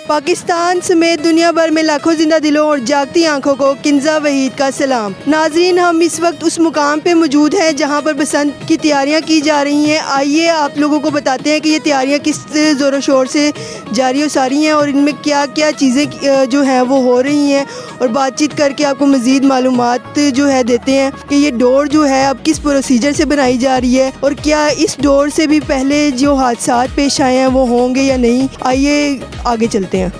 पाकिस्तान समेत दुनिया भर में लाखों जिंदा दिलों और जागती आंखों को किंजा वहीद का सलाम। नाजरीन, हम इस वक्त उस मुकाम पे मौजूद हैं जहां पर बसंत की तैयारियां की जा रही हैं। आइए आप लोगों को बताते हैं कि ये तैयारियां किस ज़ोरों शोर से जारी व सारी हैं और इनमें क्या क्या चीज़ें जो हैं वो हो रही हैं, और बातचीत करके आपको मज़ीद मालूमात जो है देते हैं कि ये डोर जो है अब किस प्रोसीजर से बनाई जा रही है और क्या इस डोर से भी पहले जो हादसा पेश आए हैं वो होंगे या नहीं। आइए आगे चलते हैं।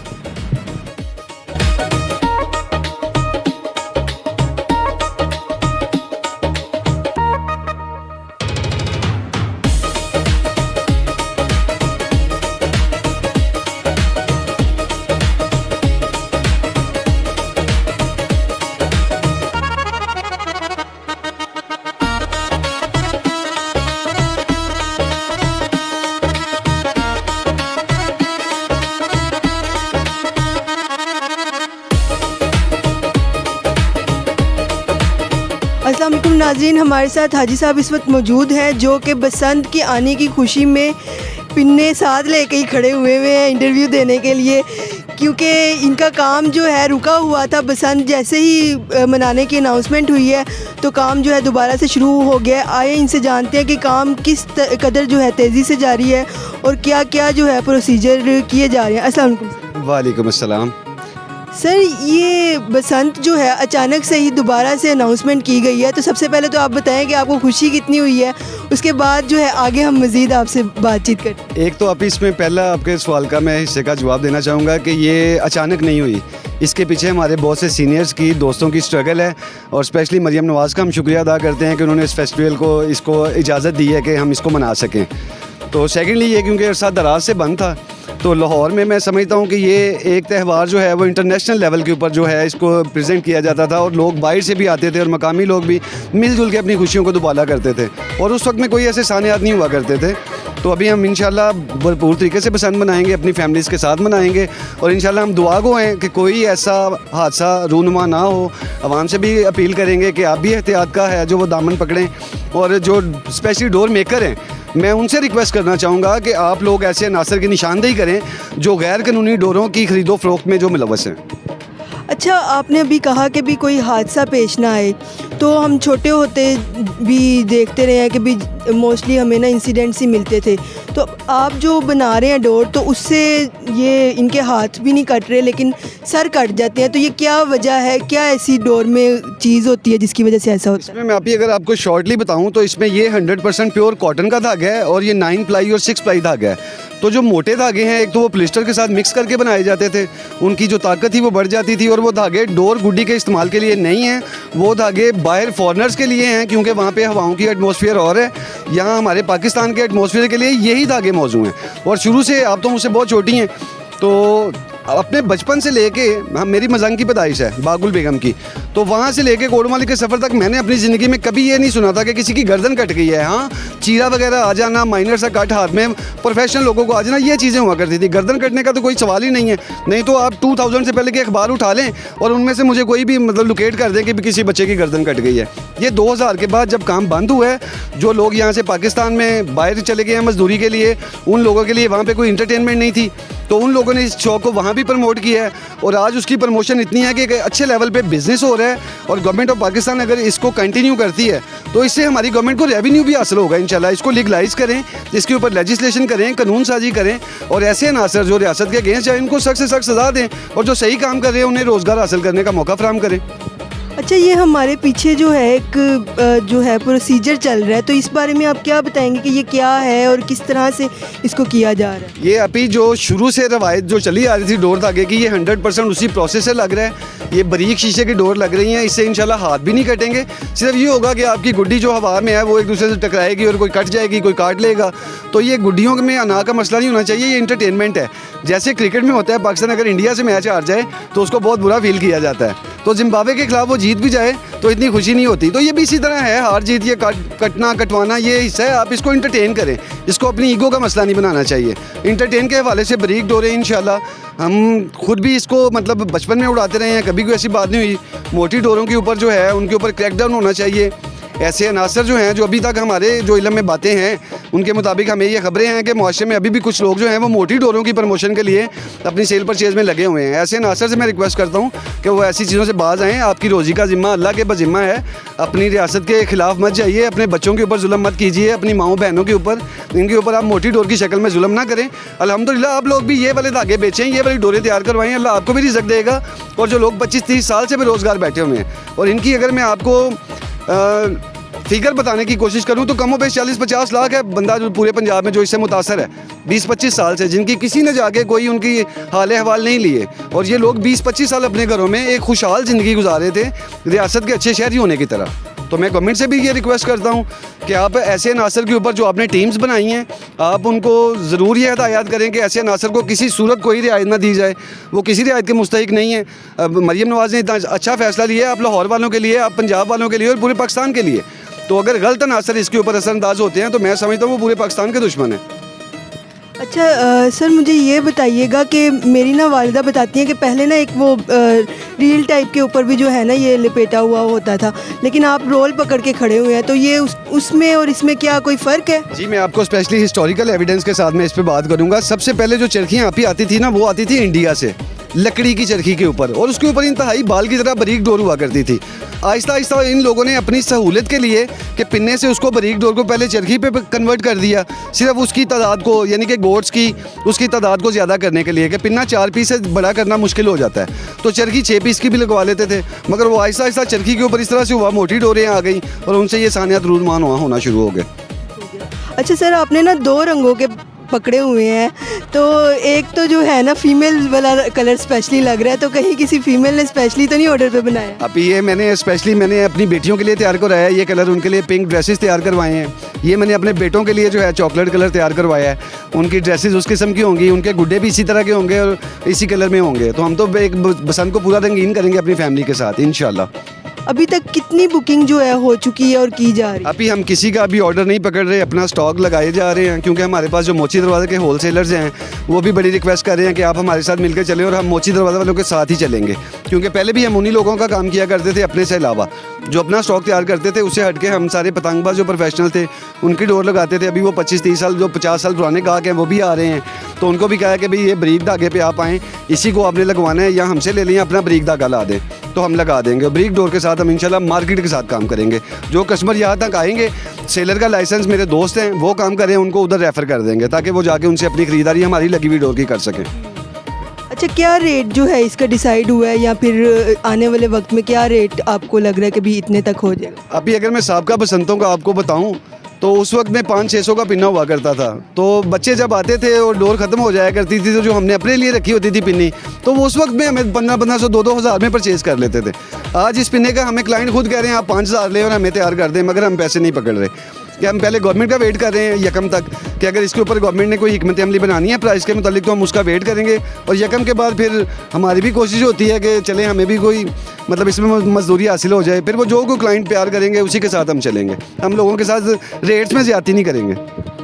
अस्सलाम वालेकुम नाज़रीन, हमारे साथ हाजी साहब इस वक्त मौजूद हैं जो कि बसंत के आने की खुशी में पिन्ने साथ लेके ही खड़े हुए हैं इंटरव्यू देने के लिए, क्योंकि इनका काम जो है रुका हुआ था। बसंत जैसे ही मनाने की अनाउंसमेंट हुई है तो काम जो है दोबारा से शुरू हो गया है। आइए इनसे जानते हैं कि काम किस कदर जो है तेज़ी से जारी है और क्या क्या जो है प्रोसीजर किए जा रहे हैं। अस्सलाम वालेकुम। वालेकुम अस्सलाम। सर, ये बसंत जो है अचानक से ही दोबारा से अनाउंसमेंट की गई है, तो सबसे पहले तो आप बताएं कि आपको खुशी कितनी हुई है, उसके बाद जो है आगे हम मज़ीद आपसे बातचीत करते हैं। एक तो आप इसमें पहला आपके सवाल का मैं हिस्से का जवाब देना चाहूँगा कि ये अचानक नहीं हुई। इसके पीछे हमारे बहुत से सीनियर्स की, दोस्तों की स्ट्रगल है और स्पेशली मरियम नवाज़ का हम शुक्रिया अदा करते हैं कि उन्होंने इस फेस्टिवल को इसको इजाज़त दी है कि हम इसको मना सकें। तो सेकेंडली ये क्योंकि अरसा दराज से बंद था, तो लाहौर में मैं समझता हूँ कि ये एक त्यौहार जो है वो इंटरनेशनल लेवल के ऊपर जो है इसको प्रेजेंट किया जाता था और लोग बाहर से भी आते थे और मकामी लोग भी मिलजुल के अपनी खुशियों को दुबाला करते थे और उस वक्त में कोई ऐसे सानियात नहीं हुआ करते थे। तो अभी हम इंशाल्लाह भरपूर तरीके से बसंत मनाएंगे, अपनी फैमिलीज़ के साथ मनाएंगे और इंशाल्लाह हम दुआ गो हैं कि कोई ऐसा हादसा रूनुमा ना हो। आवाम से भी अपील करेंगे कि आप भी एहतियात का है जो वो दामन पकड़ें, और जो स्पेशली डोर मेकर हैं मैं उनसे रिक्वेस्ट करना चाहूँगा कि आप लोग ऐसे अनासर की निशानदेही करें जो गैर कानूनी डोरों की खरीदो फरोख्त में जो मुलव्वस हैं। अच्छा, आपने अभी कहा कि भी कोई हादसा पेश ना आए, तो हम छोटे होते भी देखते रहे हैं कि भी मोस्टली हमें ना इंसिडेंट्स ही मिलते थे। तो आप जो बना रहे हैं डोर, तो उससे ये इनके हाथ भी नहीं कट रहे लेकिन सर कट जाते हैं, तो ये क्या वजह है? क्या ऐसी डोर में चीज़ होती है जिसकी वजह से ऐसा होता है? इसमें मैं अभी अगर आपको शॉर्टली बताऊं तो इसमें ये 100% प्योर कॉटन का धागा है और ये 9 प्लाई और 6 प्लाई धागा है। तो जो मोटे धागे हैं, एक तो वो पॉलिस्टर के साथ मिक्स करके बनाए जाते थे, उनकी जो ताकत थी वो बढ़ जाती थी, और वो धागे डोर गुड्डी के इस्तेमाल के लिए नहीं हैं, वो धागे बाहर फॉरनर्स के लिए हैं क्योंकि वहाँ पे हवाओं की एटमॉस्फेयर और है। यहाँ हमारे पाकिस्तान के एटमॉस्फेयर के लिए यही धागे मौजूद हैं और शुरू से आप तो मुझसे बहुत छोटी हैं, तो अपने बचपन से लेके मेरी मजंग की पैदाइश है बागुल बेगम की, तो वहाँ से लेके कोडमाली के सफ़र तक मैंने अपनी ज़िंदगी में कभी ये नहीं सुना था कि किसी की गर्दन कट गई है। हाँ, चीरा वगैरह आ जाना, माइनर सा कट हाथ में, प्रोफेशनल लोगों को आ जाना, ये चीज़ें हुआ करती थी। गर्दन कटने का तो कोई सवाल ही नहीं है। नहीं तो आप 2000 से पहले के अखबार उठा लें और उनमें से मुझे कोई भी मतलब लोकेट कर दें कि किसी बच्चे की गर्दन कट गई है। ये 2000 के बाद जब काम बंद हुआ है, जो लोग यहाँ से पाकिस्तान में बाहर चले गए हैं मजदूरी के लिए, उन लोगों के लिए वहाँ पर कोई इंटरटेनमेंट नहीं थी, तो उन लोगों ने इस शो को वहाँ भी प्रमोट किया है और आज उसकी प्रमोशन इतनी है कि अच्छे लेवल पे बिज़नेस हो रहा है। और गवर्नमेंट ऑफ पाकिस्तान अगर इसको कंटिन्यू करती है तो इससे हमारी गवर्नमेंट को रेवेन्यू भी हासिल होगा इंशाल्लाह। इसको लीगलाइज करें, इसके ऊपर लेजिस्लेशन करें, कानून साजी करें और ऐसे अनासर जो रियासत के अगेंस्ट जाए इनको सख्त से सख्त सज़ा दें और जो सही काम कर रहे हैं उन्हें रोज़गार हासिल करने का मौका फराहम करें। अच्छा, ये हमारे पीछे जो है एक जो है प्रोसीजर चल रहा है, तो इस बारे में आप क्या बताएंगे कि ये क्या है और किस तरह से इसको किया जा रहा है? ये अभी जो शुरू से रवायत जो चली आ रही थी डोर धागे की, ये 100% उसी प्रोसेस से लग रहा है। ये बारीक शीशे की डोर लग रही हैं, इससे इंशाल्लाह हाथ भी नहीं कटेंगे। सिर्फ ये होगा कि आपकी गुड्डी जो हवा में है वो एक दूसरे से टकराएगी और कोई कट जाएगी, कोई काट लेगा। तो ये गुड्डियों में अना का मसला नहीं होना चाहिए, ये इंटरटेनमेंट है। जैसे क्रिकेट में होता है, पाकिस्तान अगर इंडिया से मैच हार जाए तो उसको बहुत बुरा फील किया जाता है, तो जिम्बाब्वे के खिलाफ वो जीत भी जाए तो इतनी खुशी नहीं होती। तो ये भी इसी तरह है, हार जीत, ये कटना कटवाना ये हिस्सा है। आप इसको इंटरटेन करें, इसको अपनी ईगो का मसला नहीं बनाना चाहिए। इंटरटेन के हवाले से बारीक डोरें इंशाल्लाह हम खुद भी इसको मतलब बचपन में उड़ाते रहे हैं, कभी कोई ऐसी बात नहीं हुई। मोटी डोरों के ऊपर जो है उनके ऊपर क्रैकडाउन होना चाहिए। ऐसे अनासर जो हैं, जो अभी तक हमारे जो इल्म में बातें हैं, उनके मुताबिक हमें ये खबरें हैं कि मुआशरे में अभी भी कुछ लोग जो हैं वो मोटी डोरों की प्रमोशन के लिए अपनी सेल परचेज़ में लगे हुए हैं। ऐसे अनासर से मैं रिक्वेस्ट करता हूँ कि वो ऐसी चीज़ों से बाज आएँ। आपकी रोज़ी का ज़िम्मा अल्लाह के ज़िम्मा है। अपनी रियासत के ख़िलाफ़ मत जाइए, अपने बच्चों के ऊपर जुल्म मत कीजिए, अपनी माओ बहनों के ऊपर, इनके ऊपर आप मोटी डोर की शक्ल में जुल्म ना करें। अल्हम्दुलिल्लाह आप लोग भी ये वाले धागे बेचें, ये वाली डोरें तैयार करवाएं, अल्लाह आपको भी रिज़्क देगा। और जो लोग 25-30 साल से बेरोज़गार बैठे हुए हैं, और इनकी अगर मैं आपको फिगर बताने की कोशिश करूं तो कमो बेश 40-50 लाख है बंदा जो पूरे पंजाब में जो इससे मुतासर है 20-25 साल से, जिनकी किसी ने जाके कोई उनकी हाल अहवाल नहीं लिए। और ये लोग 20-25 साल अपने घरों में एक खुशहाल ज़िंदगी गुजारे थे रियासत के अच्छे शहरी होने की तरह। तो मैं गवर्नमेंट से भी ये रिक्वेस्ट करता हूँ कि आप ऐसे अनासर के ऊपर जो आपने टीम्स बनाई हैं, आप उनको ज़रूर ये हदायत करें कि ऐसे अनासर को किसी सूरत कोई रियायत ना दी जाए। वो किसी रियायत के मुस्तहिक नहीं है। अब मरीम नवाज़ ने इतना अच्छा फ़ैसला लिया है आप लाहौर वालों के लिए, आप पंजाब वालों के लिए और पूरे पाकिस्तान के लिए। तो अगर गलत अनासर इसके ऊपर असरअंदाज होते हैं तो मैं समझता हूँ वो पूरे पाकिस्तान के दुश्मन है। अच्छा सर मुझे ये बताइएगा कि मेरी ना वालिदा बताती हैं कि पहले ना एक वो रील टाइप के ऊपर भी जो है ना ये लपेटा हुआ होता था, लेकिन आप रोल पकड़ के खड़े हुए हैं, तो ये उसमें और इसमें क्या कोई फ़र्क है? जी मैं आपको स्पेशली हिस्टोरिकल एविडेंस के साथ में इस पर बात करूँगा। सबसे पहले जो चरखियाँ आप ही आती थी ना, वो आती थी इंडिया से, लकड़ी की चरखी के ऊपर, और उसके ऊपर इंतहाई बाल की तरह बारीक डोर हुआ करती थी। आहिस्ता आहिस्ता इन लोगों ने अपनी सहूलत के लिए कि पिन्ने से उसको बारीक डोर को पहले चरखी पे कन्वर्ट कर दिया, सिर्फ उसकी तादाद को, यानी कि गोट्स की उसकी तादाद को ज़्यादा करने के लिए कि पिन्ना 4 पीस से बड़ा करना मुश्किल हो जाता है, तो चरखी 6 पीस की भी लगवा लेते थे। मगर वो आहिस्ता आहिस्ता चरखी के ऊपर इस तरह से हुआ, मोटी डोरें आ गई और उनसे ये सानियत रूजमान होना शुरू हो गए। अच्छा सर आपने ना 2 रंगों के पकड़े हुए हैं, तो एक तो जो है ना फीमेल वाला कलर स्पेशली लग रहा है, तो कहीं किसी फीमेल ने स्पेशली तो नहीं ऑर्डर पे बनाया? अब ये मैंने अपनी बेटियों के लिए तैयार करवाया है, ये कलर उनके लिए पिंक ड्रेसेस तैयार करवाए हैं। ये मैंने अपने बेटों के लिए जो है चॉकलेट कलर तैयार करवाया है, उनकी ड्रेसेस उस किस्म की होंगी, उनके गुड्डे भी इसी तरह के होंगे और इसी कलर में होंगे। तो हम तो एक बसंत को पूरा रंगीन करेंगे अपनी फैमिली के साथ इंशाल्लाह। अभी तक कितनी बुकिंग जो है हो चुकी है और की जा रही है? अभी हम किसी का अभी ऑर्डर नहीं पकड़ रहे, अपना स्टॉक लगाए जा रहे हैं, क्योंकि हमारे पास जो मोची दरवाज़े के होलसेलर्स हैं वो भी बड़ी रिक्वेस्ट कर रहे हैं कि आप हमारे साथ मिलकर चलें, और हम मोची दरवाज़ा वालों के साथ ही चलेंगे, क्योंकि पहले भी हम उन्हीं लोगों का काम किया करते थे अपने से अलावा। जो अपना स्टॉक तैयार करते थे उससे हट के हम सारे पतंगबाज जो प्रोफेशनल थे उनकी डोर लगाते थे। अभी वो 25-30 साल जो 50 साल पुराने गाहक हैं वो भी आ रहे हैं, तो उनको भी कहा है कि भाई ये बरीक धागे पे आप आएँ, इसी को आपने लगवाना है, या हमसे ले लें अपना बरीक धागा ला दें तो हम लगा देंगे। ब्रीक डोर के साथ हम इंशाल्लाह मार्केट के साथ काम करेंगे। जो कस्टमर यहाँ तक आएंगे, सेलर का लाइसेंस मेरे दोस्त हैं वो काम करें, उनको उधर रेफ़र कर देंगे ताकि वो जाके उनसे अपनी ख़रीदारी हमारी लगी हुई डोर की कर सकें। अच्छा क्या रेट जो है इसका डिसाइड हुआ है, या फिर आने वाले वक्त में क्या रेट आपको लग रहा है कि भी इतने तक हो जाएगा? अभी अगर मैं साबका बसंतों का आपको बताऊँ तो उस वक्त में 500-600 का पिन्ना हुआ करता था। तो बच्चे जब आते थे और डोर ख़त्म हो जाया करती थी, तो जो हमने अपने लिए रखी होती थी पिन्नी, तो वो उस वक्त में हमें 1500 2-2 हज़ार में परचेज़ कर लेते थे। आज इस पिन्ने का हमें क्लाइंट खुद कह रहे हैं आप 5000 ले और हमें तैयार कर दें, मगर हम पैसे नहीं पकड़ रहे कि हम पहले गवर्नमेंट का वेट कर रहे हैं यकम तक, कि अगर इसके ऊपर गवर्नमेंट ने कोई हिकमत अमली बनानी है प्राइस के मुतालिक तो हम उसका वेट करेंगे, और यकम के बाद फिर हमारी भी कोशिश होती है कि चलें हमें भी कोई मतलब इसमें मजदूरी हासिल हो जाए, फिर वो जो कोई क्लाइंट प्यार करेंगे उसी के साथ हम चलेंगे। हम लोगों के साथ रेट्स में ज़्यादती नहीं करेंगे।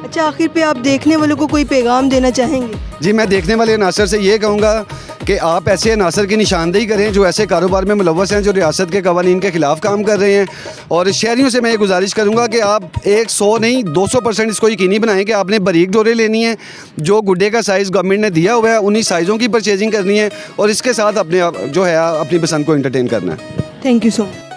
अच्छा आखिर पे आप देखने वालों को कोई पैगाम देना चाहेंगे? जी मैं देखने वाले अनासर से ये कहूँगा कि आप ऐसे अनासर की निशानदेही करें जो ऐसे कारोबार में मुलव्वस हैं, जो रियासत के कवानीन के ख़िलाफ़ काम कर रहे हैं। और शहरियों से मैं ये गुजारिश करूँगा कि आप 100 नहीं 200% इसको यकीनी बनाएं कि आपने बारीक डोरें लेनी है, जो गुड्डे का साइज़ गवर्नमेंट ने दिया हुआ है उन्हीं साइज़ों की परचेजिंग करनी है, और इसके साथ अपने जो है अपनी पसंद को एंटरटेन करना है। Thank you so much.